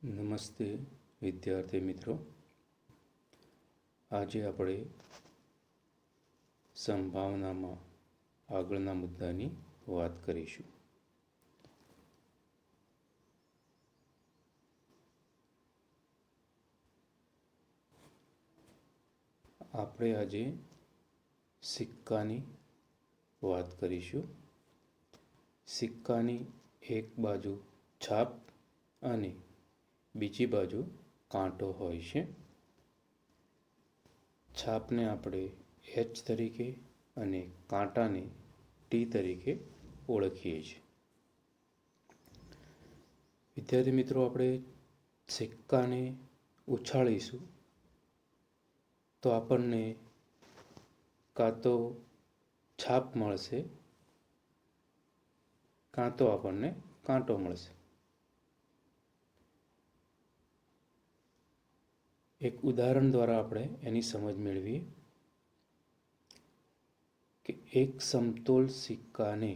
નમસ્તે વિદ્યાર્થી મિત્રો. આજે આપણે સંભાવનામાં આગળના મુદ્દાની વાત કરીશું. આપણે આજે સિક્કાની વાત કરીશું. સિક્કાની એક બાજુ છાપ અને બીજી બાજુ કાંટો હોય છે. છાપને આપણે એચ તરીકે અને કાંટાને ટી તરીકે ઓળખીએ છીએ. વિદ્યાર્થી મિત્રો, આપણે સિક્કાને ઉછાળીશું તો આપણને કાં તો છાપ મળશે, કાં તો આપણને કાંટો મળશે. એક ઉદાહરણ દ્વારા આપણે એની સમજ મેળવીએ કે એક સમતોલ સિક્કાને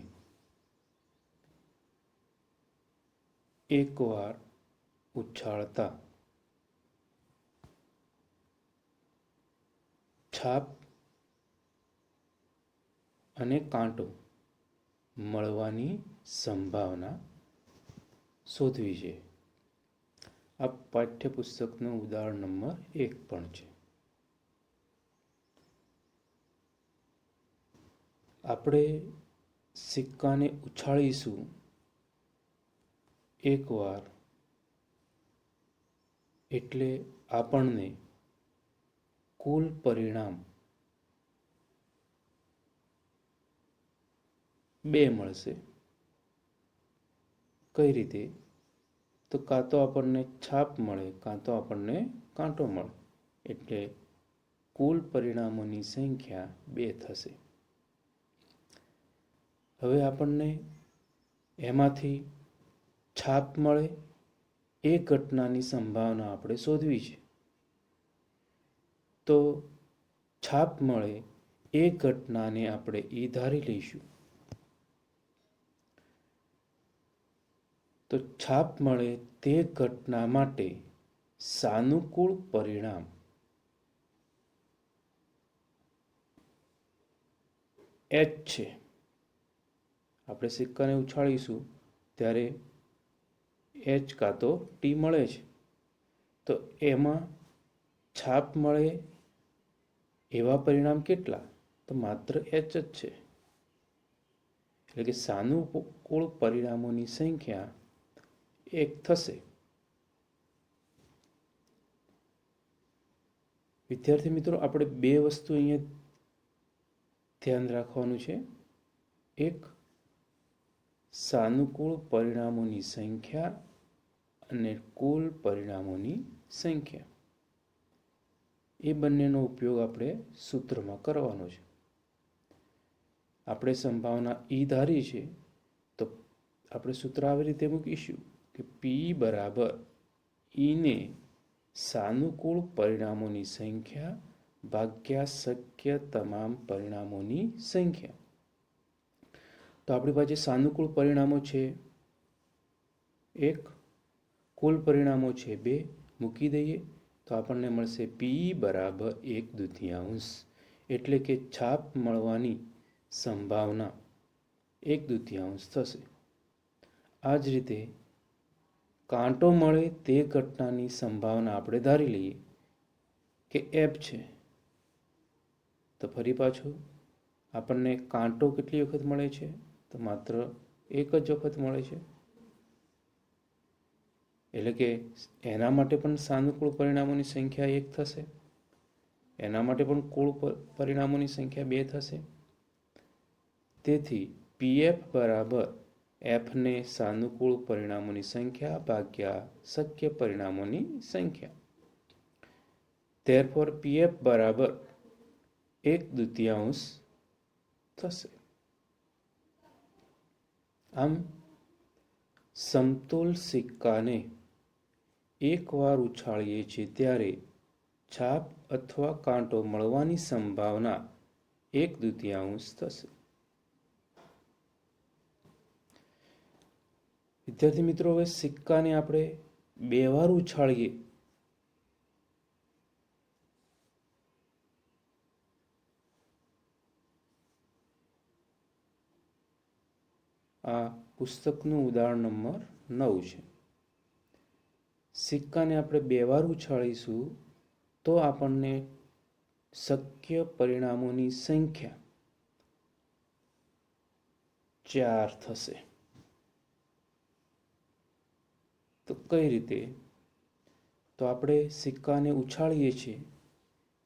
એકવાર ઉછાળતા છાપ અને કાંટો મળવાની સંભાવના શોધવી છે. આ પાઠ્યપુસ્તકનું ઉદાહરણ નંબર 1 પણ છે. આપણે સિક્કાને ઉછાળીશું એકવાર એટલે આપણને કુલ પરિણામ 2 મળશે. કઈ રીતે? તો કાં તો આપણને છાપ મળે, કાં તો આપણને કાંટો મળે, એટલે કુલ પરિણામોની સંખ્યા 2 થશે. હવે આપણને એમાંથી છાપ મળે એ ઘટનાની સંભાવના આપણે શોધવી છે. તો છાપ મળે એ ઘટનાને આપણે ઈ ધારી લઈશું. તો છાપ મળે તે ઘટના માટે સાનુકૂળ પરિણામ એચ છે. આપણે સિક્કાને ઉછાળીશું ત્યારે એચ કાં તો ટી મળે છે. તો એમાં છાપ મળે એવા પરિણામ કેટલા? તો માત્ર એચ જ છે. એટલે કે સાનુકૂળ પરિણામોની સંખ્યા 1 થશે. વિદ્યાર્થી મિત્રો, આપણે 2 વસ્તુ અહીંયા ધ્યાન રાખવાનું છે. એક, સાનુકૂળ પરિણામોની સંખ્યા અને કુલ પરિણામોની સંખ્યા. એ બંનેનો ઉપયોગ આપણે સૂત્રમાં કરવાનો છે. આપણે સંભાવના ઈ ધારી છે તો આપણે સૂત્ર આવી રીતે મૂકીશું કે પી બરાબર ઈને સાનુકૂળ પરિણામોની સંખ્યા ભાગ્યા શક્ય તમામ પરિણામોની સંખ્યા. તો આપણી પાસે સાનુકૂળ પરિણામો છે 1, કુલ પરિણામો છે 2. મૂકી દઈએ તો આપણને મળશે પી બરાબર 1/2, એટલે કે છાપ મળવાની સંભાવના 1/2 થશે. આ જ રીતે કાંટો મળે તે ઘટનાની સંભાવના આપણે ધારી લઈએ કે એફ છે. તો ફરી પાછું આપણને કાંટો કેટલી વખત મળે છે? તો માત્ર 1 જ વખત મળે છે. એટલે કે એના માટે પણ સાનુકૂળ પરિણામોની સંખ્યા 1 થશે, એના માટે પણ કુલ પરિણામોની સંખ્યા 2 થશે. તેથી પીએફ બરાબર એફને સાનુકૂળ પરિણામોની સંખ્યા ભાગ્યા શક્ય પરિણામોની સંખ્યા. Therefore પીએફ બરાબર 1/2 થશે. આમ સમતોલ સિક્કાને એકવાર ઉછાળીએ છીએ ત્યારે છાપ અથવા કાંટો મળવાની સંભાવના 1/2 થશે. વિદ્યાર્થી મિત્રો, હવે સિક્કાને આપણે બે વાર ઉછાળીએ આ પુસ્તકનું ઉદાહરણ નંબર 9 છે. સિક્કાને આપણે બે વાર ઉછાળીશું તો આપણને શક્ય પરિણામોની સંખ્યા 4 થશે. તો કઈ રીતે? તો આપણે સિક્કાને ઉછાળીએ છીએ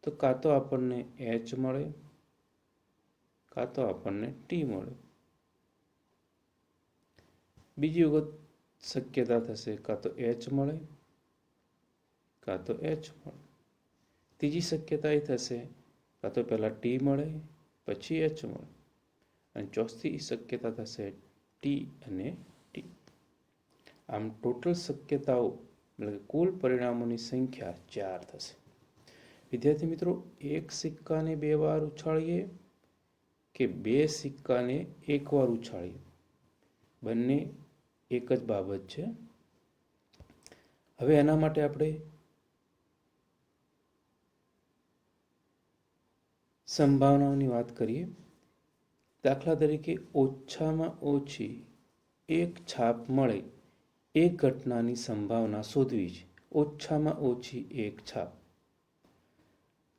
તો કાં તો આપણને એચ મળે, કાં તો આપણને ટી મળે. બીજી વખત શક્યતા થશે કાં તો એચ મળે, કાં તો એચ મળે. ત્રીજી શક્યતા એ થશે કાં તો પહેલાં ટી મળે પછી એચ મળે, અને ચોથી શક્યતા થશે ટી અને ટી. આમ ટોટલ શક્યતાઓ એટલે કે કુલ પરિણામોની સંખ્યા 4 થશે. વિદ્યાર્થી મિત્રો, એક સિક્કાને બે વાર ઉછાળીએ કે બે સિક્કાને એક વાર ઉછાળીએ, બંને એક જ બાબત છે. હવે એના માટે આપણે સંભાવનાઓની વાત કરીએ. દાખલા તરીકે ઓછામાં ઓછી એક છાપ મળે એ ઘટનાની સંભાવના શોધવી છે. ઓછામાં ઓછી એક છાપ.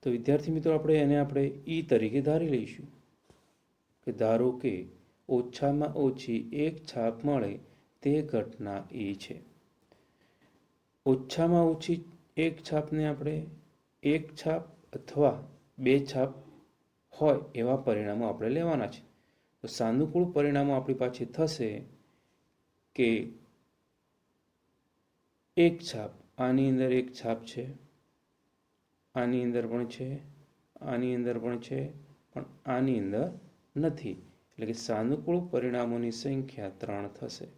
તો વિદ્યાર્થી મિત્રો, આપણે ઈ તરીકે ધારી લઈશું કે ધારો કે ઓછામાં ઓછી એક છાપ મળે તે ઘટના એ છે. ઓછામાં ઓછી એક છાપને આપણે એક છાપ અથવા બે છાપ હોય એવા પરિણામો આપણે લેવાના છે. તો સાનુકૂળ પરિણામો આપણી પાસે થશે કે એક છાપ, આની અંદર એક છાપ છે, આની અંદર પણ છે, આની અંદર પણ છે, પણ આની અંદર નથી. એટલે કે સાનુકૂળ પરિણામોની સંખ્યા 3 થશે.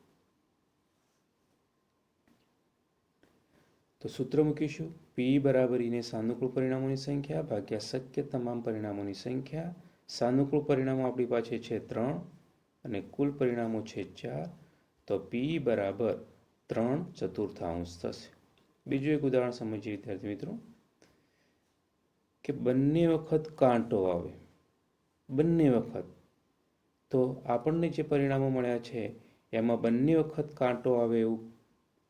તો સૂત્ર મૂકીશું P બરાબર ઈને સાનુકૂળ પરિણામોની સંખ્યા ભાગ્યા શક્ય તમામ પરિણામોની સંખ્યા. સાનુકૂળ પરિણામો આપણી પાસે છે 3 અને કુલ પરિણામો છે 4. તો P બરાબર 3/4 થશે. બીજું એક ઉદાહરણ સમજીએ વિદ્યાર્થી મિત્રો કે બંને વખત કાંટો આવે, બંને વખત. તો આપણને જે પરિણામો મળ્યા છે એમાં બંને વખત કાંટો આવે એવું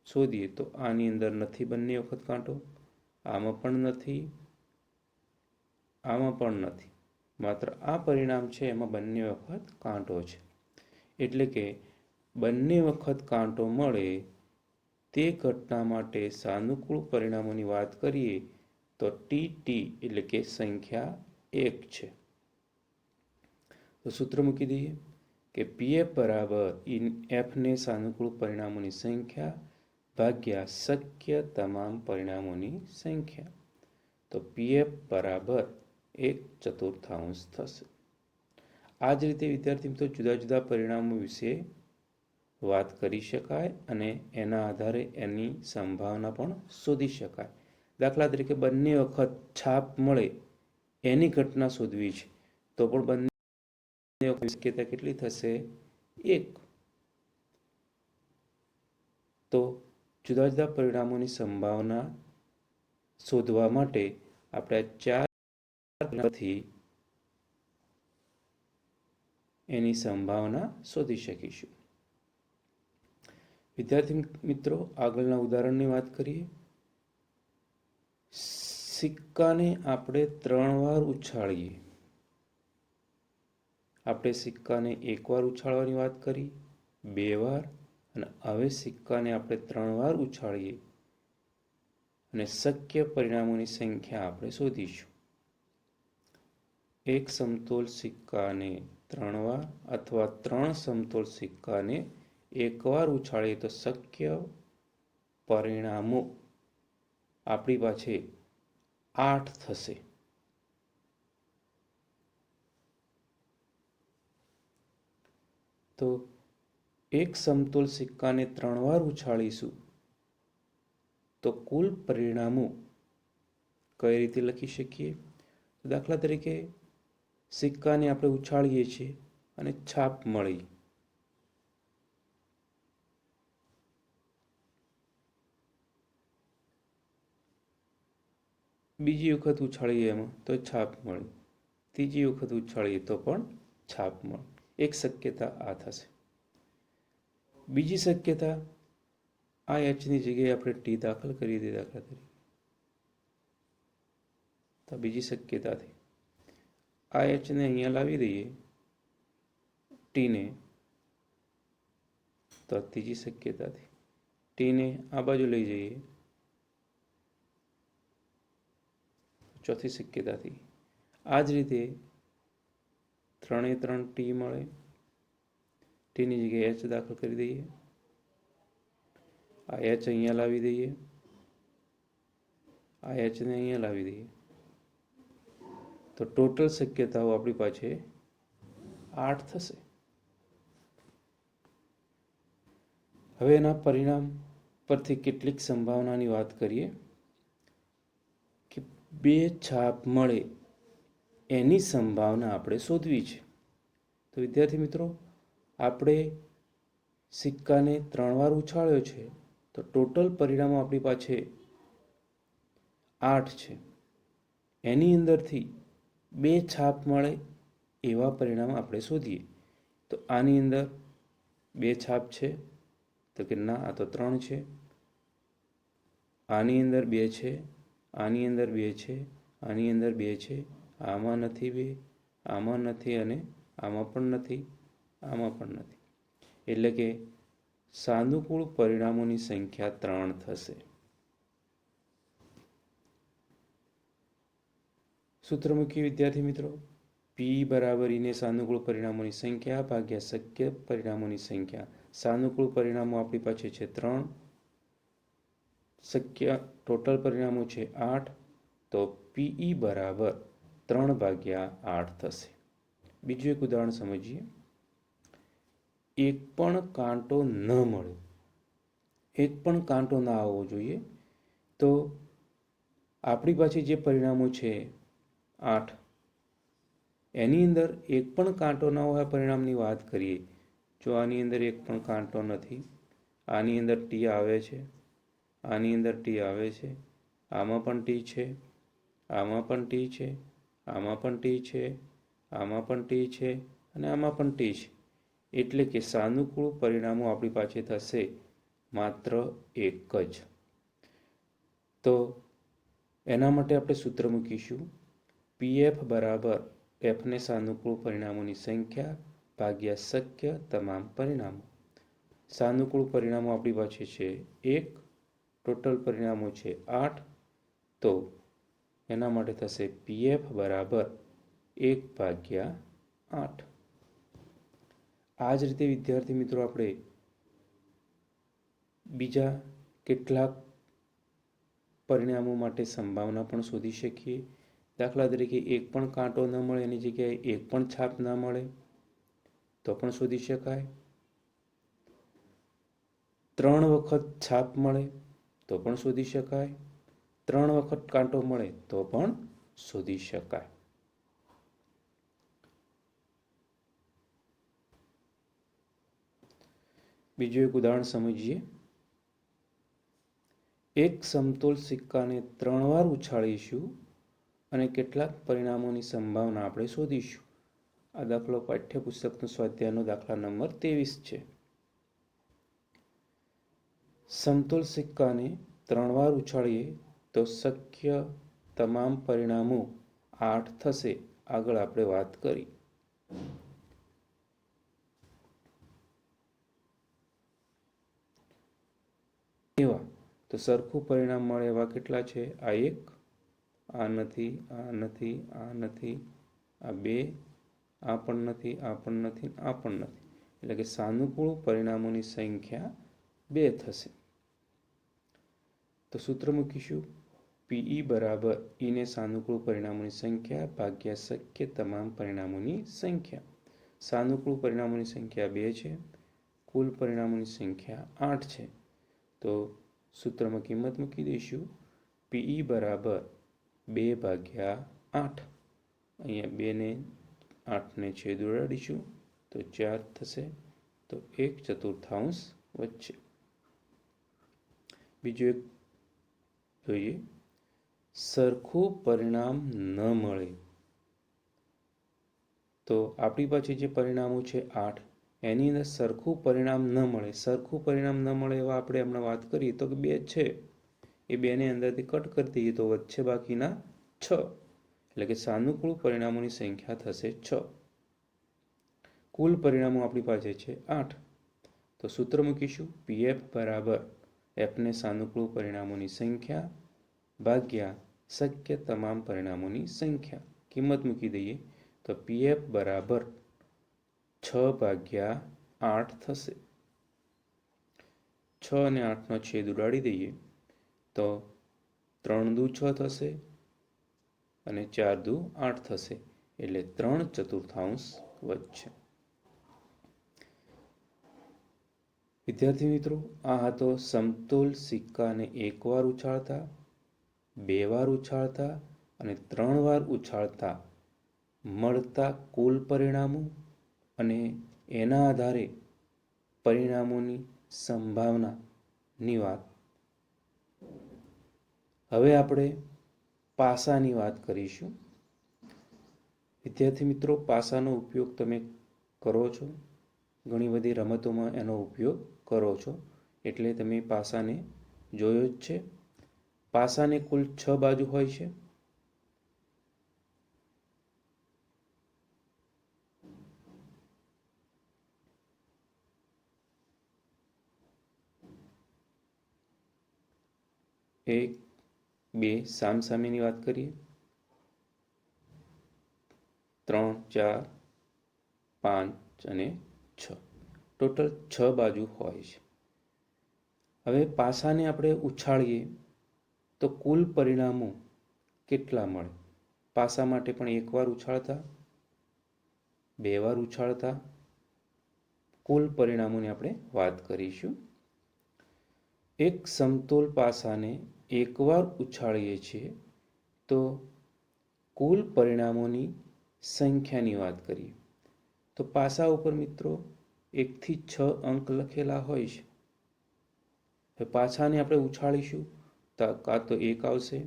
શોધીએ તો આની અંદર નથી બંને વખત કાંટો, આમાં પણ નથી, આમાં પણ નથી. માત્ર આ પરિણામ છે એમાં બંને વખત કાંટો છે. એટલે કે બંને વખત કાંટો મળે તે ઘટના માટે સાનુકૂળ પરિણામોની વાત કરીએ તો ટી એટલે કે સંખ્યા 1 છે. તો સૂત્ર મૂકી દઈએ કે પીએફ બરાબર એફને સાનુકૂળ પરિણામોની સંખ્યા ભાગ્યા શક્ય તમામ પરિણામોની સંખ્યા. તો પીએફ બરાબર 1/4 થશે. આ જ રીતે વિદ્યાર્થી મિત્રો જુદા જુદા પરિણામો વિશે વાત કરી શકાય અને એના આધારે એની સંભાવના પણ શોધી શકાય. દાખલા તરીકે બંને વખત છાપ મળે એની ઘટના શોધવી છે તો પણ બંને વખત શક્યતા કેટલી થશે? 1. તો જુદા જુદા પરિણામોની સંભાવના શોધવા માટે આપણે 4થી એની સંભાવના શોધી શકીશું. વિદ્યાર્થી મિત્રો, આગળના ઉદાહરણની વાત કરીએ. સિક્કાને આપણે 3 વાર ઉછાળીએ. આપણે સિક્કાને એક વાર ઉછાળવાની વાત કરી, 2 વાર, અને હવે સિક્કાને આપણે 3 વાર ઉછાળીએ અને શક્ય પરિણામોની સંખ્યા આપણે શોધીશું. એક સમતોલ સિક્કાને 3 વાર અથવા 3 સમતોલ સિક્કાને એક વાર ઉછાળીએ તો શક્ય પરિણામો આપણી પાસે 8 થશે. તો એક સમતોલ સિક્કાને 3 વાર ઉછાળીશું તો કુલ પરિણામો કઈ રીતે લખી શકીએ? દાખલા તરીકે સિક્કાને આપણે ઉછાળીએ છીએ અને છાપ મળી. બીજી વખત ઉછાળીએ એમાં તો છાપ મળે, ત્રીજી વખત ઉછાળીએ તો પણ છાપ મળે. એક શક્યતા આ થશે. બીજી શક્યતા, આ એચની જગ્યાએ આપણે ટી દાખલ કરી દઈએ દાખલા તરીકે, તો બીજી શક્યતાથી આ એચને અહીંયા લાવી દઈએ ટીને, તો ત્રીજી શક્યતાથી ટીને આ બાજુ લઈ જઈએ, ચોથી શક્યતાથી આ જ રીતે 3 એ 3 ટી મળે, ટીની જગ્યાએ એચ દાખલ કરી દઈએ, આ એચ અહીંયા લાવી દઈએ, આ એચને અહીંયા લાવી દઈએ, તો ટોટલ શક્યતાઓ આપણી પાસે 8 થશે. હવે એના પરિણામ પરથી કેટલીક સંભાવનાની વાત કરીએ કે 2 છાપ મળે એની સંભાવના આપણે શોધવી છે. તો વિદ્યાર્થી મિત્રો, આપણે સિક્કાને 3 વાર ઉછાળ્યો છે, તો ટોટલ પરિણામો આપણી પાસે 8 છે. એની અંદરથી 2 છાપ મળે એવા પરિણામ આપણે શોધીએ. તો આની અંદર 2 છાપ છે, તો કે ના, આ તો 3 છે. આની અંદર 2 છે, આની અંદર 2 છે, આની અંદર 2 છે, આમાં નથી 2, આમાં નથી, અને આમાં પણ નથી, આમાં પણ નથી. એટલે કે સાનુકૂળ પરિણામોની સંખ્યા 3 થશે. સૂત્ર મૂકીએ વિદ્યાર્થી મિત્રો. પી બરાબર ઈને સાનુકૂળ પરિણામોની સંખ્યા ભાગ્યા શક્ય પરિણામોની સંખ્યા. સાનુકૂળ પરિણામો આપણી પાસે છે 3, શક્ય ટોટલ પરિણામો છે 8, તો પીઈ બરાબર 3/8 થશે. બીજું એક ઉદાહરણ સમજીએ. એક પણ કાંટો ન મળે, એક પણ કાંટો ના આવવો જોઈએ, તો આપણી પાસે જે પરિણામો છે 8, એની અંદર એક પણ કાંટો ન હોય પરિણામની વાત કરીએ. જો આની અંદર એક પણ કાંટો નથી, આની અંદર ટી આવે છે, આની અંદર ટી આવે છે, આમાં પણ ટી છે, આમાં પણ ટી છે, આમાં પણ ટી છે, આમાં પણ ટી છે, અને આમાં પણ ટી છે. એટલે કે સાનુકૂળ પરિણામો આપણી પાસે થશે માત્ર એક જ. તો એના માટે આપણે સૂત્ર મૂકીશું. પીએફ બરાબર એફને સાનુકૂળ પરિણામોની સંખ્યા ભાગ્યા શક્ય તમામ પરિણામો. સાનુકૂળ પરિણામો આપણી પાસે છે 1, ટોટલ પરિણામો છે 8, તો એના માટે થશે પીએફ બરાબર 1/8. આ જ રીતે વિદ્યાર્થી મિત્રો, આપણે બીજા કેટલાક પરિણામો માટે સંભાવના પણ શોધી શકીએ. દાખલા તરીકે એક પણ કાંટો ન મળે એની જગ્યાએ એક પણ છાપ ન મળે તો પણ શોધી શકાય. 3 વખત છાપ મળે તો પણ શોધી શકાય. 3 વખત કાંટો મળે તો પણ શોધી શકાય. બીજું એક ઉદાહરણ સમજીએ. એક સમતોલ સિક્કાને 3 વાર ઉછાળીશું અને કેટલાક પરિણામોની સંભાવના આપણે શોધીશું. આ દાખલો પાઠ્યપુસ્તકનો સ્વાધ્યાયનો દાખલા નંબર 23 છે. સમતોલ સિક્કાને 3 વાર ઉછાળીએ તો શક્ય તમામ પરિણામો 8 થશે. આગળ આપણે વાત કરી. એવા તો સરખું પરિણામ મળે એવા કેટલા છે? આ 1, આ નથી, આ નથી, આ નથી, આ 2, આ પણ નથી, આ પણ નથી, આ પણ નથી. એટલે કે સાનુકૂળ પરિણામોની સંખ્યા 2 થશે. તો સૂત્ર મૂકીશું. પીઈ બરાબર ઈને સાનુકૂળ પરિણામોની સંખ્યા ભાગ્યા શક્ય તમામ પરિણામોની સંખ્યા. સાનુકૂળ પરિણામોની સંખ્યા 2 છે, કુલ પરિણામોની સંખ્યા 8 છે. તો સૂત્રમાં કિંમત મૂકી દઈશું. પીઈ બરાબર 2/8. અહીંયા 2 ને 8ને છેદ ઉડાડીશું તો 4 થશે. તો 1/4 વચ્ચે. બીજું એક જોઈએ. સરખું પરિણામ ન મળે, તો આપણી પાસે જે પરિણામો છે 8, એની અંદર સરખું પરિણામ ન મળે. સરખું પરિણામ ન મળે એવા આપણે હમણાં વાત કરીએ તો કે 2 છે, એ 2ને અંદરથી કટ કરી દઈએ તો વચ્ચે બાકીના 6, એટલે કે સાનુકૂળ પરિણામોની સંખ્યા થશે 6. કુલ પરિણામો આપણી પાસે છે 8. તો સૂત્ર મૂકીશું પીએફ બરાબર એફને સાનુકૂળ પરિણામોની સંખ્યા ભાગ્યા શક્ય તમામ પરિણામોની સંખ્યા. કિંમત મૂકી દઈએ તો પીએફ બરાબર 6/8 થશે. 6 અને 8નો છેદ ઉડાડી દઈએ તો 3 દુ 6 થશે અને 4 દુ 8 થશે, એટલે 3/4 વધશે. વિદ્યાર્થી મિત્રો, આ હતો સમતોલ સિક્કાને એકવાર ઉછાળતા, 2 વાર ઉછાળતા અને 3 વાર ઉછાળતા મળતા કુલ પરિણામો અને એના આધારે પરિણામોની સંભાવનાની વાત. હવે આપણે પાસાની વાત કરીશું. વિદ્યાર્થી મિત્રો, પાસાનો ઉપયોગ તમે કરો છો, ઘણી બધી રમતોમાં એનો ઉપયોગ કરો છો, એટલે તમે પાસાને જોયો જ છે. પાસાને કુલ 6 બાજુ હોય છે. એક, બે, સામસામેની વાત કરીએ 3, 4, 5 અને 6, ટોટલ 6 બાજુ હોય છે. હવે પાસાને આપણે ઉછાળીએ તો કુલ પરિણામો કેટલા મળે? પાસા માટે પણ 1 વાર ઉછાળતા, 2 વાર ઉછાળતા કુલ પરિણામોની આપણે વાત કરીશું. એક સમતોલ પાસાને 1 વાર ઉછાળીએ છીએ તો કુલ પરિણામોની સંખ્યાની વાત કરીએ તો પાસા ઉપર મિત્રો 1 થી 6 અંક લખેલા હોય છે. હવે પાસાને આપણે ઉછાળીશું તો કાં તો 1 આવશે,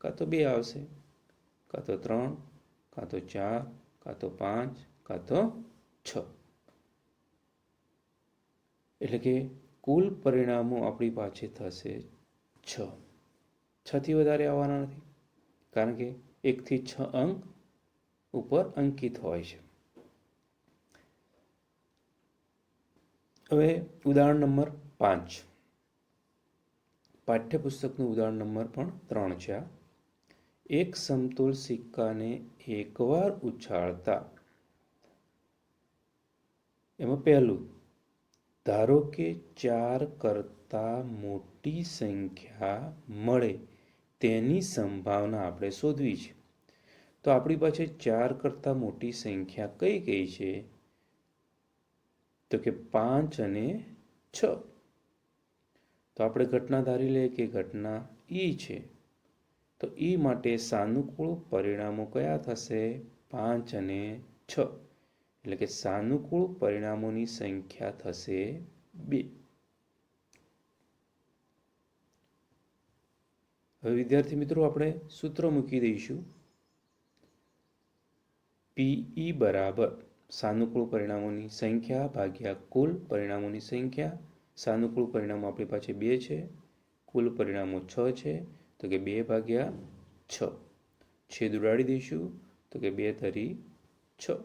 કાં તો 2 આવશે, કાં તો 3, કાં તો 4, કાં તો 5, કાં તો 6. એટલે કે કુલ પરિણામો આપણી પાસે થશે 6. 6 થી વધારે આવવાના નથી, કારણ કે 1 થી 6 અંક ઉપર અંકિત હોય છે. હવે ઉદાહરણ નંબર 5, પાઠ્યપુસ્તકનું ઉદાહરણ નંબર પણ 3 છે. એક સમતોલ સિક્કાને 1 વાર ઉછાળતા, એમાં પહેલું, ધારો કે 4 કરતાં મોટી સંખ્યા મળે તેની સંભાવના આપણે શોધવી છે. તો આપણી પાસે 4 કરતાં મોટી સંખ્યા કઈ કઈ છે? તો કે 5 અને 6. તો આપણે ઘટના ધારી લઈએ કે ઘટના ઈ છે. તો ઈ માટે સાનુકૂળ પરિણામો કયા થશે? 5 અને 6. એટલે કે સાનુકૂળ પરિણામોની સંખ્યા થશે 2. હવે વિદ્યાર્થી મિત્રો, આપણે સૂત્ર મૂકી દઈશું પીઈ બરાબર સાનુકૂળ પરિણામોની સંખ્યા ભાગ્યા કુલ પરિણામોની સંખ્યા. સાનુકૂળ પરિણામો આપણી પાસે 2 છે, કુલ પરિણામો 6 છે, તો કે 2/6. છેદ ઉડાડી દઈશું તો કે 2 તરી 6,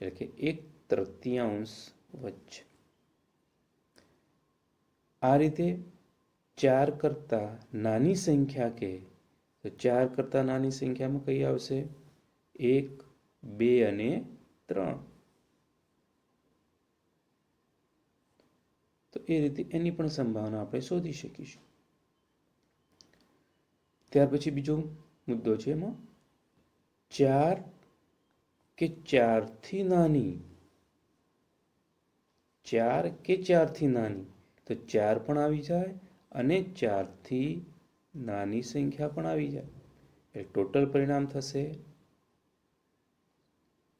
એટલે કે 1/3 વધશે. આ રીતે 4 કરતાં નાની સંખ્યા કે તો 4 કરતાં નાની સંખ્યામાં કઈ આવશે? 1, 2 અને 3. તો એ રીતે એની પણ સંભાવના આપણે શોધી શકીશું. ત્યાર પછી બીજો મુદ્દો છે, એમાં 4 કે 4 થી નાની, 4 કે 4 થી નાની, તો 4 પણ આવી જાય અને 4 થી નાની સંખ્યા પણ આવી જાય, એટલે ટોટલ પરિણામ થશે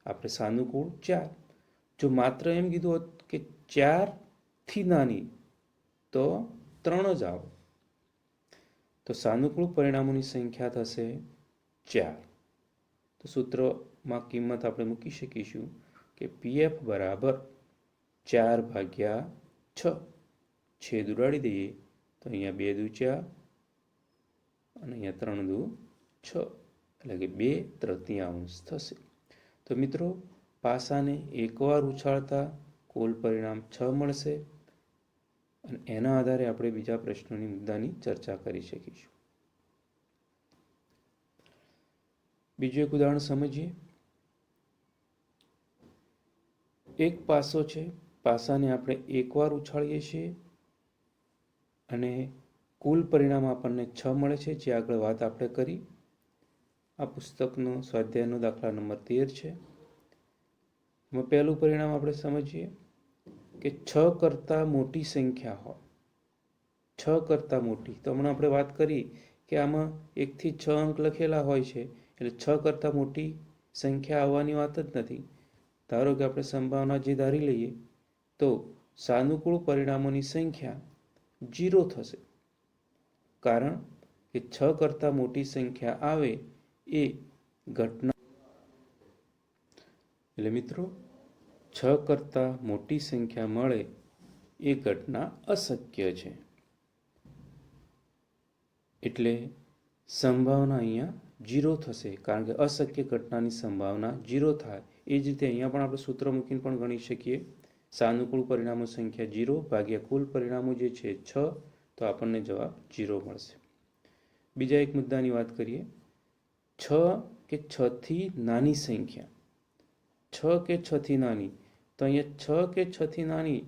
આપણે સાનુકૂળ 4. જો માત્ર એમ કીધું હોત કે 4 થી નાની તો 3 જ આવે. તો સાનુકૂળ પરિણામોની સંખ્યા થશે 4. તો સૂત્રમાં કિંમત આપણે મૂકી શકીશું કે પીએફ બરાબર 4 ભાગ્યા 6. છેદ ઉડાડી દઈએ તો અહીંયા 2 દુ 4 અને અહીંયા 3 દુ 6, એટલે કે 2/3 થશે. તો મિત્રો, પાસાને એકવાર ઉછાળતા કુલ પરિણામ 6 મળશે અને એના આધારે આપણે બીજા પ્રશ્નોની મુદ્દાની ચર્ચા કરી શકીશું. બીજું એક ઉદાહરણ સમજીએ. એક પાસો છે, પાસાને આપણે એકવાર ઉછાળીએ છીએ અને કુલ પરિણામ આપણને 6 મળે છે, જે આગળ વાત આપણે કરી. આ પુસ્તકનો સ્વાધ્યાયનો દાખલા નંબર 13 છે. એમાં પહેલું પરિણામ આપણે સમજીએ કે 6 કરતાં મોટી સંખ્યા હોય. 6 કરતાં મોટી, તો હમણાં આપણે વાત કરી કે આમાં 1 થી 6 અંક લખેલા હોય છે, એટલે 6 કરતાં મોટી સંખ્યા આવવાની વાત જ નથી. ધારો કે આપણે સંભાવના જે ધારી લઈએ તો સાનુકૂળ પરિણામોની સંખ્યા 0 થશે, કારણ કે 6 કરતાં મોટી સંખ્યા આવે એ ઘટના. એટલે મિત્રો, 6 કરતાં મોટી સંખ્યા મળે એ ઘટના અશક્ય છે. એટલે સંભાવના અહીંયા 0 થશે, કારણ કે અશક્ય ઘટનાની સંભાવના 0 થાય. એ જ રીતે અહીંયા પણ આપણે સૂત્ર મૂકીને પણ ગણી શકીએ. સાનુકૂળ પરિણામો સંખ્યા 0 ભાગ્યા કુલ પરિણામો જે છે 6, તો આપણને જવાબ 0 મળશે. બીજા એક મુદ્દાની વાત કરીએ. 6 કે 6 થી નાની સંખ્યા, 6 કે 6 થી નાની, તો અહીંયા 6 કે 6 થી નાની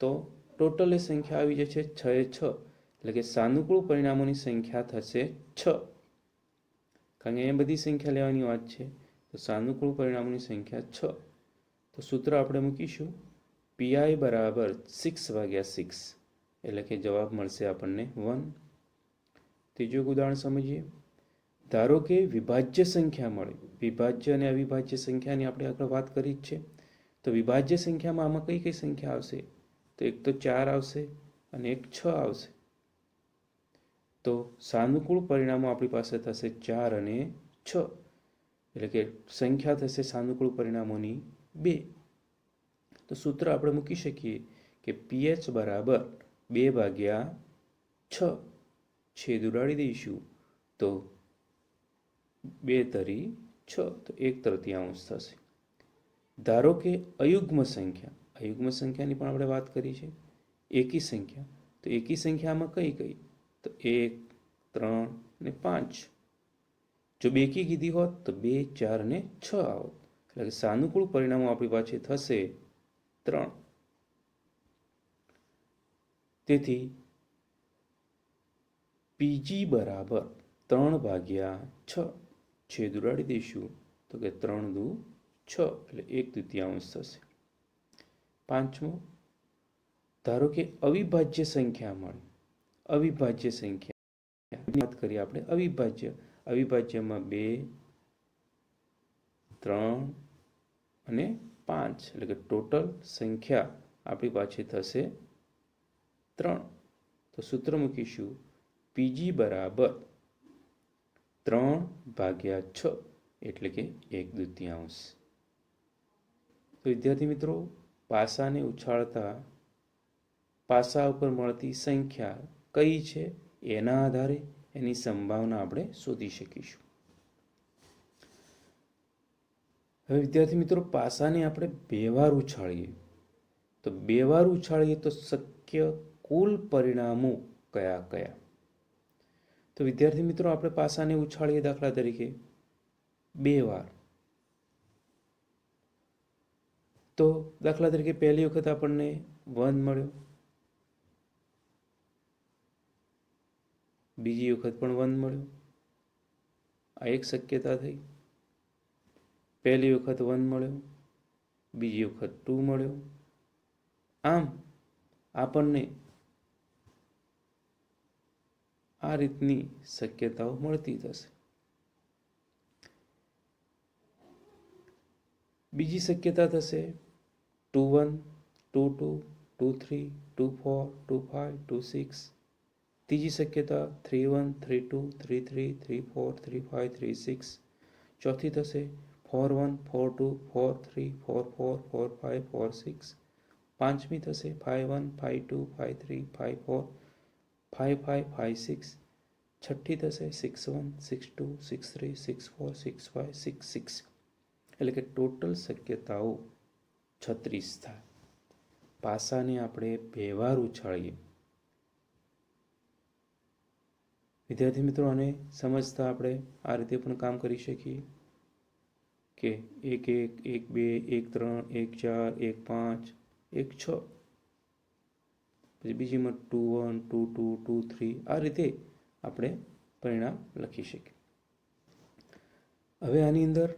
તો ટોટલ એ સંખ્યા આવી જશે 6 એ 6, એટલે કે સાનુકૂળ પરિણામોની સંખ્યા થશે 6. કારણ કે અહીંયા બધી સંખ્યા લેવાની વાત છે, તો સાનુકૂળ પરિણામોની સંખ્યા 6. તો સૂત્ર આપણે મૂકીશું પીઆઈ બરાબર 6/6, એટલે કે જવાબ મળશે આપણને 1. ત્રીજું ઉદાહરણ સમજીએ. ધારો કે વિભાજ્ય સંખ્યા મળે. વિભાજ્ય અને અવિભાજ્ય સંખ્યાની આપણે આગળ વાત કરી જ છે. તો વિભાજ્ય સંખ્યામાં આમાં કઈ કઈ સંખ્યા આવશે? તો એક તો 4 આવશે અને એક 6 આવશે. તો સાનુકૂળ પરિણામો આપણી પાસે થશે 4 અને 6, એટલે કે સંખ્યા થશે સાનુકૂળ પરિણામોની 2. તો સૂત્ર આપણે મૂકી શકીએ કે પીએચ બરાબર 2/6. છેદ ઉડાડી દઈશું તો 2 તરી 6, તો 1/3 થશે. ધારો કે અયુગ્મ સંખ્યા, અયુગ્મ સંખ્યાની પણ આપણે વાત કરી છે. એકી સંખ્યા, તો એકી સંખ્યામાં કઈ કઈ? તો 1, 3 અને 5. જો બેકી કીધી હોત તો 2, 4 અને 6 આવત, એટલે કે સાનુકૂળ પરિણામો આપણી પાસે થશે 3. તેથી પીજી બરાબર 3/6. છેદ ઉડાડી દઈશું તો કે 3 દુ 6, એટલે 1/3 થશે. પાંચમો, ધારો કે અવિભાજ્ય સંખ્યા મળે. અવિભાજ્ય સંખ્યા વાત કરીએ આપણે. અવિભાજ્યમાં 2, 3 અને 5, એટલે કે ટોટલ સંખ્યા આપણી પાસે થશે 3. તો સૂત્ર મૂકીશું પીજી બરાબર 3/6, એટલે કે 1/2. તો વિદ્યાર્થી મિત્રો, પાસાને ઉછાળતા પાસા ઉપર મળતી સંખ્યા કઈ છે એના આધારે એની સંભાવના આપણે શોધી શકીશું. હવે વિદ્યાર્થી મિત્રો, પાસાને આપણે 2 વાર ઉછાળીએ તો 2 વાર ઉછાળીએ તો શક્ય કુલ પરિણામો કયા કયા? તો વિદ્યાર્થી મિત્રો, આપણે પાસાને ઉછાળીએ દાખલા તરીકે 2 વાર. તો દાખલા તરીકે પહેલી વખત આપણને 1 મળ્યો, બીજી વખત પણ 1 મળ્યો. આ એક શક્યતા થઈ. પહેલી વખત 1 મળ્યો, બીજી વખત 2 મળ્યો. આમ આપણને આ રીતની શક્યતાઓ મળતી થશે. બીજી શક્યતા થશે 2 1, 2 2, 2 3, 2 4, 2 5, 2 6. ત્રીજી શક્યતા 3 1 3 2 3 3 3 4 3 5 3 6. ચોથી થશે 4 1 4 2 4 3 4 4 4 5 4 6. પાંચમી થશે 5 1 5 2 5 3 5 4 5 5 5 6. છઠ્ઠી થશે 6 1 6 2 6 3 6 4 6 5 6 6. એટલે કે ટોટલ શક્યતાઓ 36 થાય. પાસાને આપણે બે વાર ઉછાળીએ. વિદ્યાર્થી મિત્રો, આને સમજતા આપણે આ રીતે પણ કામ કરી શકીએ કે 1 1 1 2 1 3 1 4 1 5 1 6. પછી બીજીમાં 2 1 2 2 2 3. આ રીતે આપણે પરિણામ લખી શકીએ. હવે આની અંદર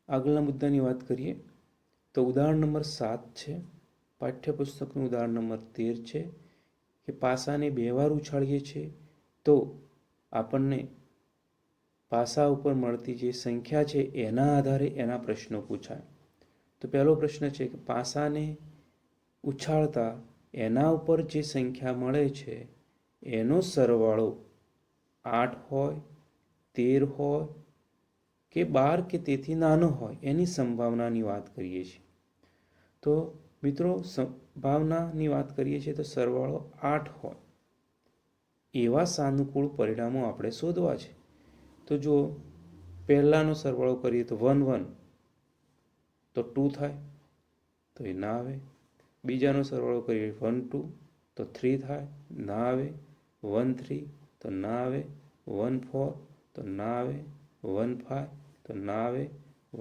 આગળના મુદ્દાની વાત કરીએ તો ઉદાહરણ નંબર 7 છે. પાઠ્યપુસ્તકનું ઉદાહરણ નંબર 13 છે કે પાસાને બે વાર ઉછાળીએ છીએ તો આપણને પાસા ઉપર મળતી જે સંખ્યા છે એના આધારે એના પ્રશ્નો પૂછાય. તો પહેલો પ્રશ્ન છે કે પાસાને ઉછાળતા એના ઉપર જે સંખ્યા મળે છે એનો સરવાળો 8 હોય, 13 હોય કે 12 કે તેથી નાનો હોય એની સંભાવનાની વાત કરીએ છીએ. તો મિત્રો, સંભાવનાની વાત કરીએ છીએ તો સરવાળો 8 હોય એવા સાનુકૂળ પરિણામો આપણે શોધવા છે. તો જો પહેલાનો સરવાળો કરીએ તો 1 1 તો 2 થાય, તો એ ના આવે. બીજાનો સરવાળો કરીએ 1 2 તો 3 થાય, ના આવે. 1 3 તો ના આવે. 1 4 તો ના આવે. 1 5 તો ના આવે.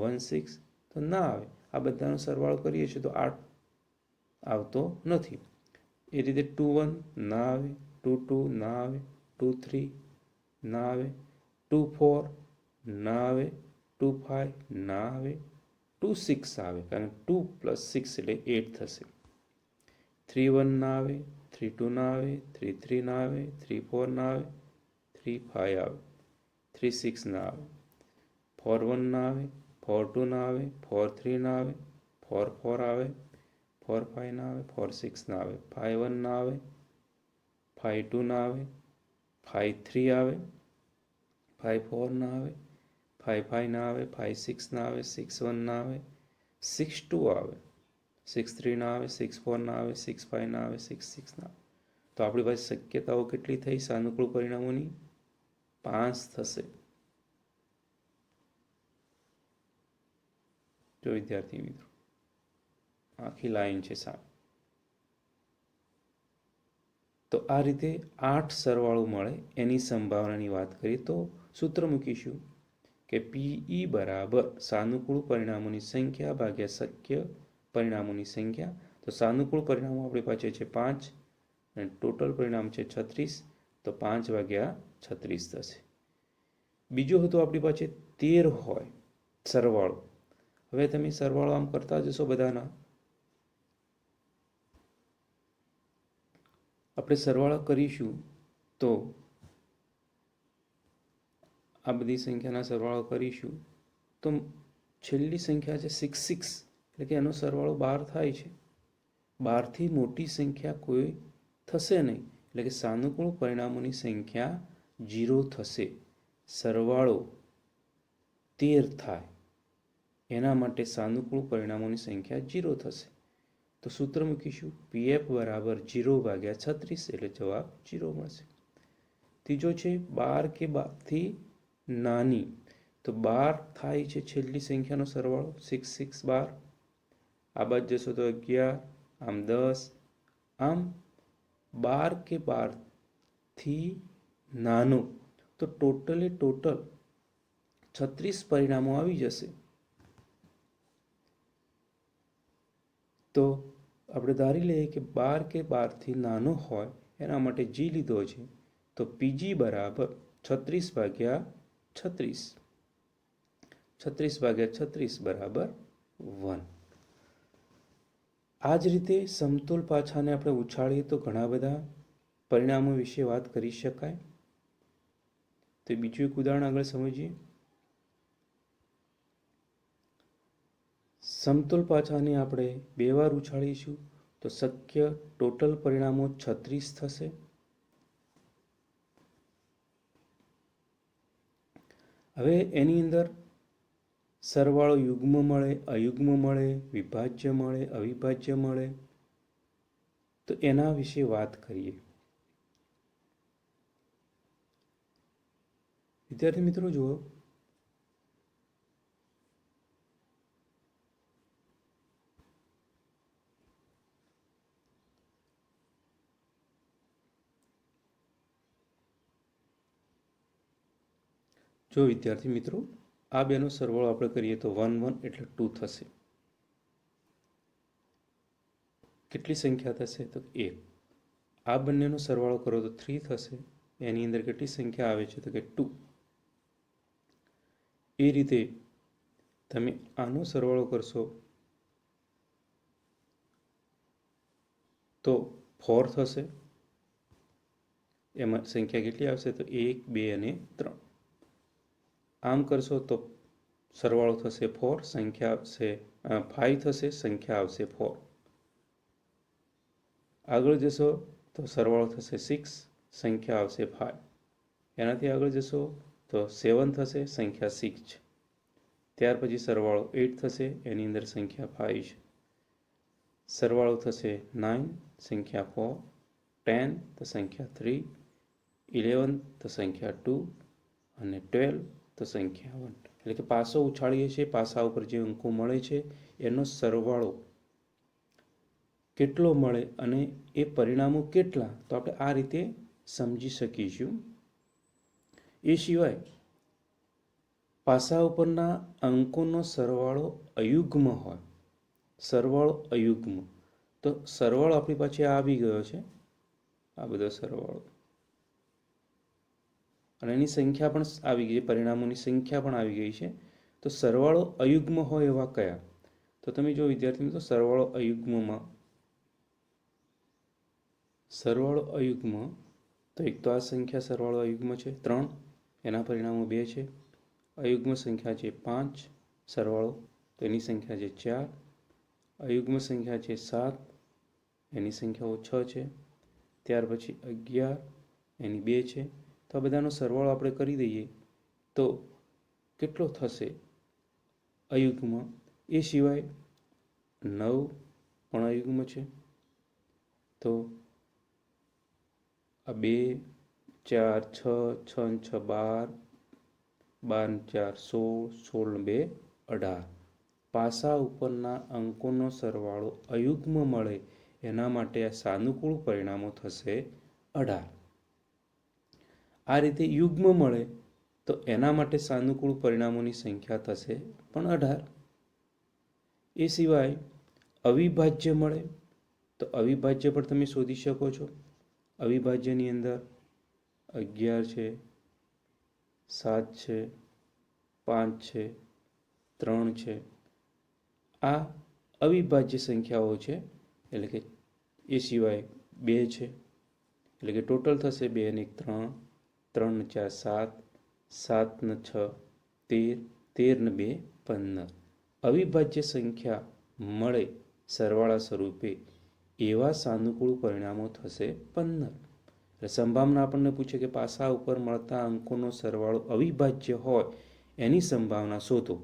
1 6 તો ના આવે. આ બધાનો સરવાળો કરીએ છીએ તો 8 આવતો નથી. એ રીતે 2 1 ના આવે. 2 2 ના આવે. 2 3 ના આવે. 2 4 ના આવે. 2 5 ના આવે. 2 6 આવે, કારણ 2 + 6 એટલે 8 થશે. 3 1 ના આવે. 3 2 ના આવે. 3 3 ના આવે. 3 4 ના આવે. 3 5 આવે. 3 6 ના આવે. 4 1 ના આવે. 4 2 ના આવે. 4 3 ના આવે. 4 4 આવે. 4 5 ના આવે. 4 6 ના આવે. 5 1 ના આવે. 5 2 ના આવે. 5 3 આવે. 5 4 ના આવે. 5 5 ના આવે. 5 6 ના આવે. 6 1 ના આવે. 6 2 આવે. 6 3 ના આવે. 6 4 ના આવે. 6 5 ના આવે. 6 6 ના આવે. તો આપણી પાસે શક્યતાઓ કેટલી થઈ સાનુકૂળ પરિણામોની? 5 થશે. જો વિદ્યાર્થી મિત્રો, આખી લાઈન છે 7. તો આ રીતે 8 સરવાળો મળે એની સંભાવનાની વાત કરીએ તો સૂત્ર મૂકીશું કે PE બરાબર સાનુકૂળ પરિણામોની સંખ્યા ભાગ્યા શક્ય પરિણામોની સંખ્યા. તો સાનુકૂળ પરિણામો આપણી પાસે છે 5 અને ટોટલ પરિણામ છે 36. તો 5 ભાગ્યા 36 થશે. બીજો હતો આપણી પાસે 13 હોય સરવાળો. હવે તમે સરવાળો આમ કરતા જશો બધાના. આપણે સરવાળો કરીશું તો આ બધી સંખ્યાના સરવાળો કરીશું તો છેલ્લી સંખ્યા છે 6 6, એટલે કે એનો સરવાળો 12 થાય છે. 12 થી મોટી સંખ્યા કોઈ થશે નહીં, એટલે કે સાનુકૂળ પરિણામોની સંખ્યા 0 થશે. સરવાળો 13 થાય એના માટે સાનુકૂળ પરિણામોની સંખ્યા 0 થશે. તો સૂત્ર મૂકીશું PF બરાબર 0 ભાગ્યા 36, એટલે જવાબ 0 મળશે. ત્રીજો છે 12 કે 12 થી નાની. તો 12 થાય છે છેલ્લી સંખ્યાનો સરવાળો 6 6 12. આ બાદ જશો તો 11, આમ 10. આમ 12 કે 12 થી નાનો. તો ટોટલ 36 પરિણામો આવી જશે. તો આપણે ધારી લઈએ કે 12 કે 12 થી નાનો હોય એના માટે G લીધો છે. તો PG બરાબર 36 ભાગ્યા 36. 36 ભાગ્યા 36 બરાબર 1. આ જ રીતે સમતોલ પાછાને આપણે ઉછાળીએ તો ઘણા બધા પરિણામો વિશે વાત કરી શકાય. તો બીજું એક ઉદાહરણ આગળ સમજીએ. સમતોલ પાછાને આપણે બે વાર ઉછાળીશું તો શક્ય ટોટલ પરિણામો 36 થશે. હવે એની અંદર સરવાળો યુગ્મ મળે, અયુગ્મ મળે, વિભાજ્ય મળે, અવિભાજ્ય મળે, તો એના વિશે વાત કરીએ. વિદ્યાર્થી મિત્રો જુઓ, વિદ્યાર્થી મિત્રો, આ બેનો સરવાળો આપણે કરીએ તો 1 1 એટલે 2 થશે. કેટલી સંખ્યા થશે? તો 1. આ બંનેનો સરવાળો કરો તો 3 થશે. એની અંદર કેટલી સંખ્યા આવે છે? તો કે 2. એ રીતે તમે આનો સરવાળો કરશો તો 4 થશે. એમાં સંખ્યા કેટલી આવશે? તો 1 2 અને 3. આમ કરશો તો સરવાળો થશે 4, સંખ્યા આવશે 5 થશે, સંખ્યા આવશે 4. આગળ જશો તો સરવાળો થશે 6, સંખ્યા આવશે 5. એનાથી આગળ જશો તો 7 થશે, સંખ્યા 6 છે. ત્યાર પછી સરવાળો 8 થશે, એની અંદર સંખ્યા 5 છે. સરવાળો થશે 9, સંખ્યા 4, 10 તો સંખ્યા 3, 11 તો સંખ્યા 2 અને 12 તો સંખ્યા 1. એટલે કે પાસો ઉછાળીએ છીએ, પાસા ઉપર જે અંકો મળે છે એનો સરવાળો કેટલો મળે અને એ પરિણામો કેટલા, તો આપણે આ રીતે સમજી શકીશું. એ સિવાય પાસા ઉપરના અંકોનો સરવાળો અયુગ્મ હોય, સરવાળો અયુગ્મ, તો સરવાળો આપણી પાસે આવી ગયો છે, આ બધો સરવાળો, અને એની સંખ્યા પણ આવી ગઈ, પરિણામોની સંખ્યા પણ આવી ગઈ છે. તો સરવાળો અયુગ્મ હોય એવા કયા? તો તમે જો વિદ્યાર્થી મિત્રો, સરવાળો અયુગ્મ, તો એક તો આ સંખ્યા સરવાળો અયુગ્મ છે 3, એના પરિણામો 2 છે. અયુગ્મ સંખ્યા છે 5, સરવાળો, તો એની સંખ્યા છે 4. અયુગ્મ સંખ્યા છે 7, એની સંખ્યાઓ 6 છે. ત્યાર પછી 11, એની 2 છે. તો આ બધાનો સરવાળો આપણે કરી દઈએ તો કેટલો થશે અયુગ્મ? એ સિવાય 9 પણ અયુગ્મ છે. તો આ 2 4 6 6 6 12, 12 4 16, 16 2 18. પાસા ઉપરના અંકોનો સરવાળો અયુગ્મ મળે એના માટે આ સાનુકૂળ પરિણામો થશે 18. આ રીતે યુગ્મ મળે તો એના માટે સાનુકૂળ પરિણામોની સંખ્યા થશે પણ 18. એ સિવાય અવિભાજ્ય મળે તો અવિભાજ્ય પણ તમે શોધી શકો છો. અવિભાજ્યની અંદર 11 છે, 7 છે, 5 છે, 3 છે. આ અવિભાજ્ય સંખ્યાઓ છે. એટલે કે એ સિવાય 2 છે, એટલે કે ટોટલ થશે 2 ને 1 3, 3 ને 4 7, 7 ને 6 13, 13 ને 2 15. અવિભાજ્ય સંખ્યા મળે સરવાળા સ્વરૂપે એવા સાનુકૂળ પરિણામો થશે 15. એટલે સંભાવના આપણને પૂછે કે પાસા ઉપર મળતા અંકોનો સરવાળો અવિભાજ્ય હોય એની સંભાવના શોધો,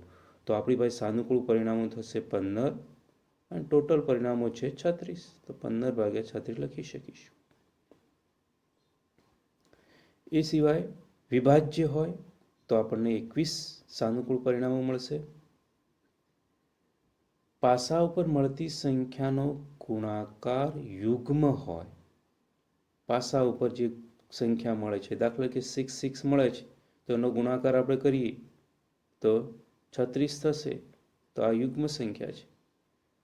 તો આપણી પાસે સાનુકૂળ પરિણામો થશે 15 અને ટોટલ પરિણામો છે 36. તો 15 ભાગ્યા 36 લખી શકીશું. એ સિવાય વિભાજ્ય હોય તો આપણને 21 સાનુકૂળ પરિણામો મળશે. પાસા ઉપર મળતી સંખ્યાનો ગુણાકાર યુગ્મ હોય, પાસા ઉપર જે સંખ્યા મળે છે, દાખલા કે 6 6 મળે છે, તો એનો ગુણાકાર આપણે કરીએ તો 36 થશે. તો આ યુગ્મ સંખ્યા છે.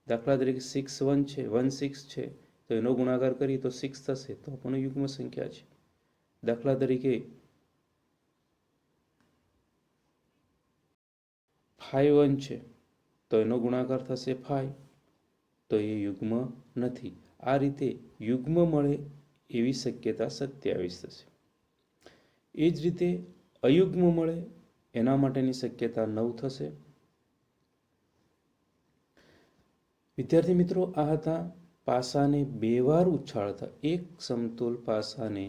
દાખલા તરીકે 6 1 છે, 1 6 છે, તો એનો ગુણાકાર કરીએ તો 6 થશે, તો પણ યુગ્મ સંખ્યા છે. દાખલા તરીકે 5 1 છે, તો એનો ગુણાકાર થશે 5, તો એ યુગ્મ નથી. આ રીતે યુગ્મ મળે એવી શક્યતા 27 થશે. એ જ રીતે અયુગ્મ મળે એના માટેની શક્યતા 9 થશે. વિદ્યાર્થી મિત્રો, આ હતા પાસાને 2 વાર ઉછાળતા. એક સમતોલ પાસાને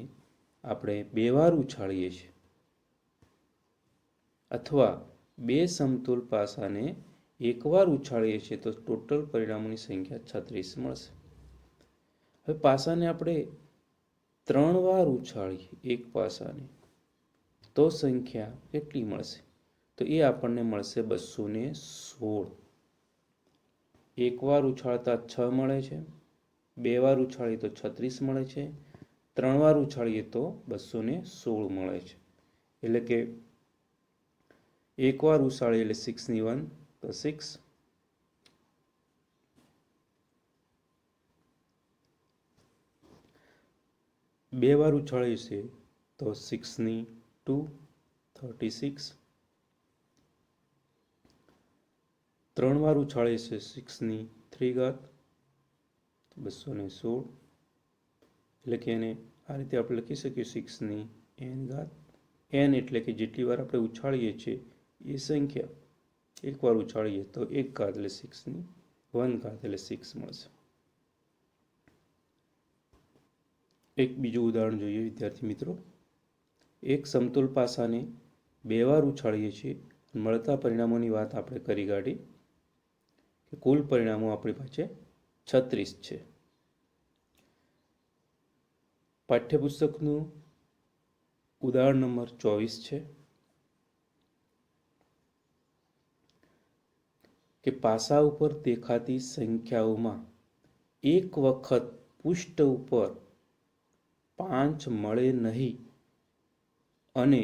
આપણે 2 વાર ઉછાળીએ છીએ. અથવા બે સમતોલ પાસાને એકવાર ઉછાળીએ છીએ તો ટોટલ પરિણામોની સંખ્યા 36 મળશે. હવે પાસાને આપણે 3 વાર ઉછાળીએ એક પાસાને તો સંખ્યા કેટલી મળશે? તો એ આપણને મળશે 216. એકવાર ઉછાળતા 6 મળે છે, બે વાર ઉછાળીએ તો 36 મળે છે, 3 વાર ઉછાળીએ તો 216 મળે છે. એટલે કે એકવાર ઉછાળીએ એટલે 6 ની 1 તો 6, બે વાર ઉછાળીએ છે તો 6 ની 2 36, 3 વાર ઉછાળીએ છે 6 ની 3 ઘાત 216. એટલે કે એને આ રીતે આપણે લખી શકીએ 6 ની n ઘાત. n એટલે કે જેટલી વાર આપણે ઉછાળીએ છીએ એ સંખ્યા. એકવાર ઉછાળીએ તો 1 ઘાત એટલે 6 ની 1 ઘાત એટલે 6 મળશે. એક બીજું ઉદાહરણ જોઈએ વિદ્યાર્થી મિત્રો. એક સમતોલ પાસાને બે વાર ઉછાળીએ છીએ, મળતા પરિણામોની વાત આપણે કરી કાઢી કે કુલ પરિણામો આપણી પાસે 36 છે. પાઠ્યપુસ્તકનું ઉદાહરણ નંબર 24 છે કે પાસા ઉપર દેખાતી સંખ્યાઓમાં એક વખત પૃષ્ઠ ઉપર 5 મળે નહીં અને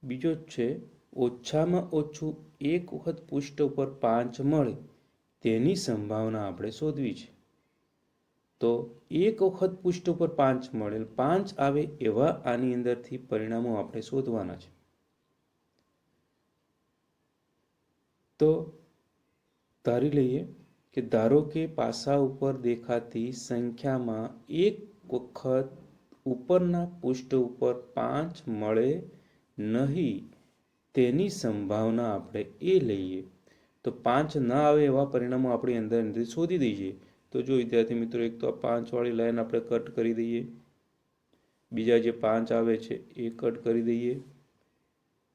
બીજો છે ઓછામાં ઓછું એક વખત પૃષ્ઠ ઉપર 5 મળે તેની સંભાવના આપણે શોધવી છે. તો એક વખત પૃષ્ઠ ઉપર 5 મળે, 5 આવે એવા આની અંદરથી પરિણામો આપણે શોધવાના છે. તો ધારી લઈએ કે ધારો કે પાસા ઉપર દેખાતી સંખ્યામાં એક વખત ઉપરના પૃષ્ઠ ઉપર 5 મળે નહીં તેની સંભાવના આપણે એ લઈએ. તો 5 ન આવે એવા પરિણામો આપણી અંદર શોધી દઈએ. તો જો વિદ્યાર્થી મિત્રો, એક તો આ 5 વાળી લાઈન આપણે કટ કરી દઈએ, બીજા જે 5 આવે છે એ કટ કરી દઈએ.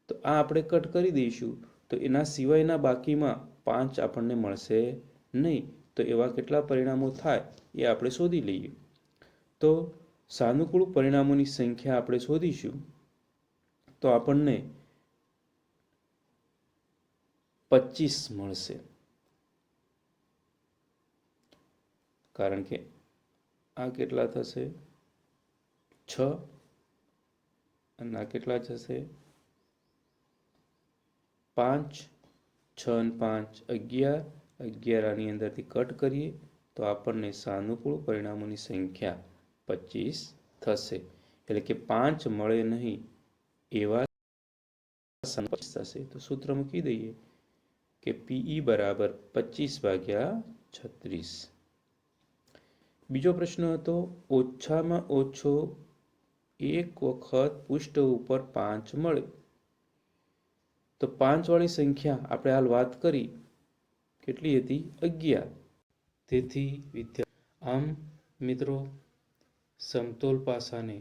તો આ આપણે કટ કરી દઈશું તો એના સિવાયના બાકીમાં 5 આપણને મળશે નહીં. તો એવા કેટલા પરિણામો થાય એ આપણે શોધી લઈએ. તો સાનુકૂળ પરિણામોની સંખ્યા આપણે શોધીશું તો આપણને 25 મળશે. કારણ કે આ કેટલા થશે 6 અને આ કેટલા થશે 5, 6 અને 5 11, 11 આની અંદરથી કટ કરીએ તો આપણને સાનુકૂળ પરિણામોની સંખ્યા 25 થશે. એટલે કે 5 મળે નહીં એવા થશે. તો સૂત્ર મૂકી દઈએ કે PE બરાબર 25/36. બીજો પ્રશ્ન હતો ઓછામાં ઓછો એક વખત પૃષ્ઠ ઉપર 5 મળે. તો 5 વાળી સંખ્યા આપણે હાલ વાત કરી કેટલી હતી 11. તેથી આમ મિત્રો, સમતોલ પાસાને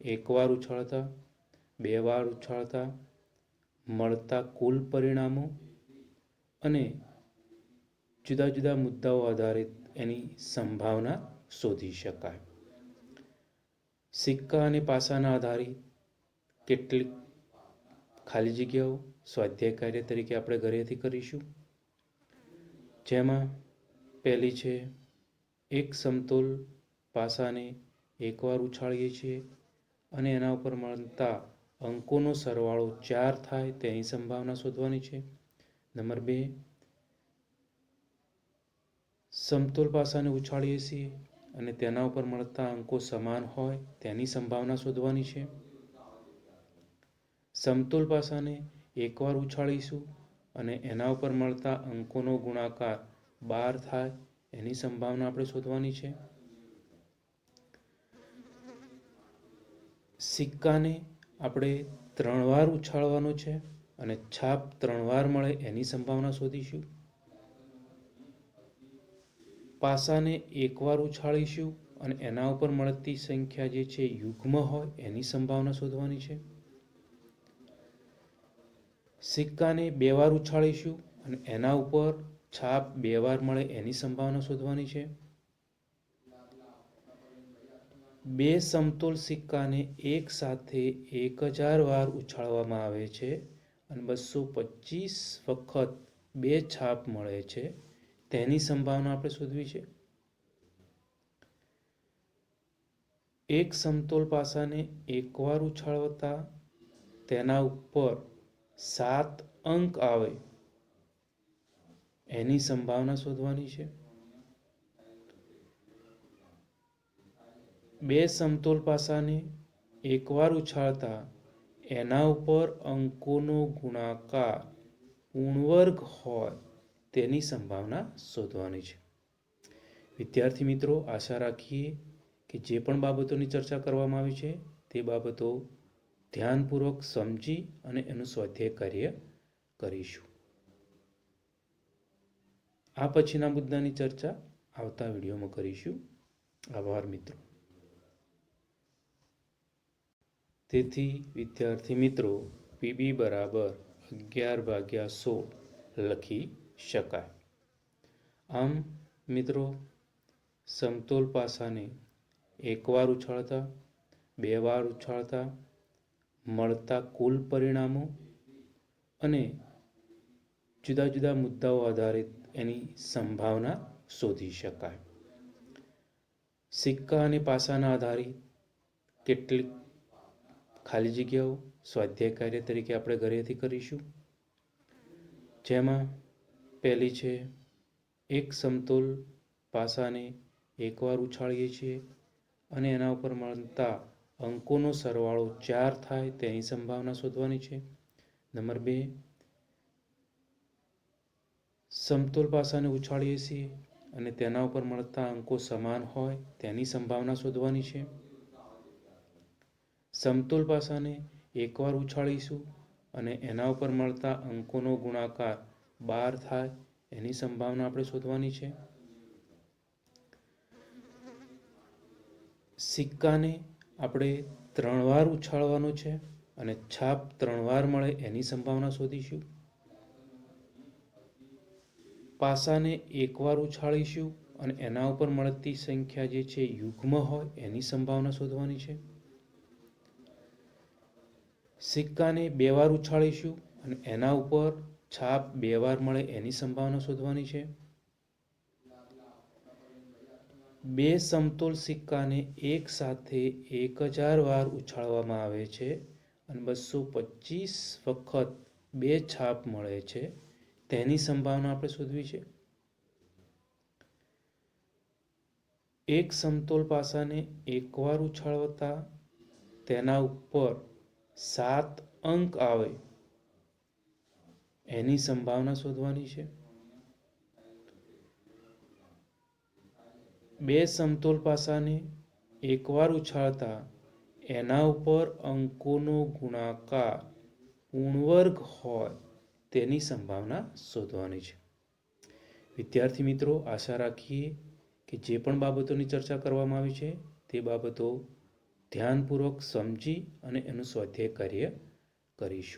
એકવાર ઉછાળતા, બે વાર ઉછાળતા મળતા કુલ પરિણામો અને જુદા જુદા મુદ્દાઓ આધારિત એની સંભાવના શોધી શકાય. સિક્કા અને પાસાના આધારિત કેટલીક ખાલી જગ્યાઓ સ્વાધ્યાય કાર્ય તરીકે આપણે ઘરેથી કરીશું. જેમાં પહેલી છે એક સમતોલ પાસાને એકવાર ઉછાળીએ છીએ અને એના ઉપર મળતા અંકોનો સરવાળો 4 થાય તેની સંભાવના શોધવાની છે. નંબર 2, સમતોલ પાસાને ઉછાળીએ છીએ અને તેના ઉપર મળતા અંકો સમાન હોય તેની સંભાવના શોધવાની છે. સમતોલ પાસાને એકવાર ઉછાળીશું અને એના ઉપર મળતા અંકોનો ગુણાકાર 12 થાય એની સંભાવના આપણે શોધવાની છે. સિક્કાને આપણે 3 વાર ઉછાળવાનો છે અને છાપ 3 વાર મળે એની સંભાવના શોધીશું. પાસાને એકવાર ઉછાળીશું અને એના ઉપર મળતી સંખ્યા જે છે યુગ્મ હોય એની સંભાવના શોધવાની છે. સિક્કાને 2 વાર ઉછાળીશું અને એના ઉપર છાપ 2 વાર મળે એની સંભાવના શોધવાની છે. 2 સમતોલ સિક્કાને એક સાથે 1000 વાર ઉછાળવામાં આવે છે અને 225 વખત 2 છાપ મળે છે તેની સંભાવના આપણે શોધવી છે. એક સમતોલ પાસાને એકવાર ઉછાળતા તેના ઉપર 7 અંક આવે એની સંભાવના શોધવાની છે. 2 સમતોલ પાસાને એકવાર ઉછાળતા એના ઉપર અંકોનો ગુણાકાર પૂર્ણવર્ગ હોય તેની સંભાવના શોધવાની છે. વિદ્યાર્થી મિત્રો, આશા રાખીએ કે જે પણ બાબતોની ચર્ચા કરવામાં આવી છે તે બાબતો ધ્યાનપૂર્વક સમજી અને એનું સ્વાધ્યાય કાર્ય કરીશું. આ પછીના મુદ્દાની ચર્ચા આવતા વિડીયોમાં કરીશું. આભાર મિત્રો. તેથી વિદ્યાર્થી મિત્રો, પીબી બરાબર 11/16 લખી શકાય. આમ મિત્રો, સમતોલ પાસાને એકવાર ઉછાળતા 2 વાર ઉછાળતા મળતા કુલ પરિણામો અને જુદા જુદા મુદ્દાઓ આધારિત એની સંભાવના શોધી શકાય. સિક્કા અને પાસાના આધારિત કેટલીક ખાલી જગ્યાઓ સ્વાધ્યાય કાર્ય તરીકે આપણે ઘરેથી કરીશું. જેમાં પહેલી છે, એક સમતોલ પાસાને એકવાર ઉછાળીએ છીએ અને એના ઉપર મળતા અંકોનો સરવાળો 4 થાય તેની સંભાવના શોધવાની છે. નંબર 2, સમતોલ પાસાને ઉછાળીએ છીએ અને તેના ઉપર મળતા અંકો સમાન હોય તેની સંભાવના શોધવાની છે. સમતોલ પાસાને એકવાર ઉછાળીશું અને એના ઉપર મળતા અંકોનો ગુણાકાર 12 થાય એની સંભાવના આપણે શોધવાની છે. સિક્કાને આપણે 3 વાર ઉછાળવાનો છે અને છાપ 3 વાર મળે એની સંભાવના શોધીશું. પાસાને એકવાર ઉછાળીશું અને એના ઉપર મળતી સંખ્યા જે છે યુગ્મ હોય એની સંભાવના શોધવાની છે. સિક્કાને 2 વાર ઉછાળીશું અને એના ઉપર છાપ 2 વાર મળે એની સંભાવના શોધવાની છે. 2 સમતોલ સિક્કાને એક સાથે 1000 વાર ઉછાળવામાં આવે છે અને 225 વખત 2 છાપ મળે છે તેની સંભાવના આપણે શોધવી છે. એક સમતોલ પાસાને એકવાર ઉછાળતા તેના ઉપર 7 અંક આવે એની સંભાવના શોધવાની છે. 2 સમતોલ પાસાને એકવાર ઉછાળતા એના ઉપર અંકોનો ગુણાકાર પૂર્ણવર્ગ હોય તેની સંભાવના શોધવાની છે. વિદ્યાર્થી મિત્રો, આશા રાખીએ કે જે પણ બાબતોની ચર્ચા કરવામાં આવી છે તે બાબતો ધ્યાનપૂર્વક સમજી અને એનું સ્વાધ્યાય કાર્ય કરીશું.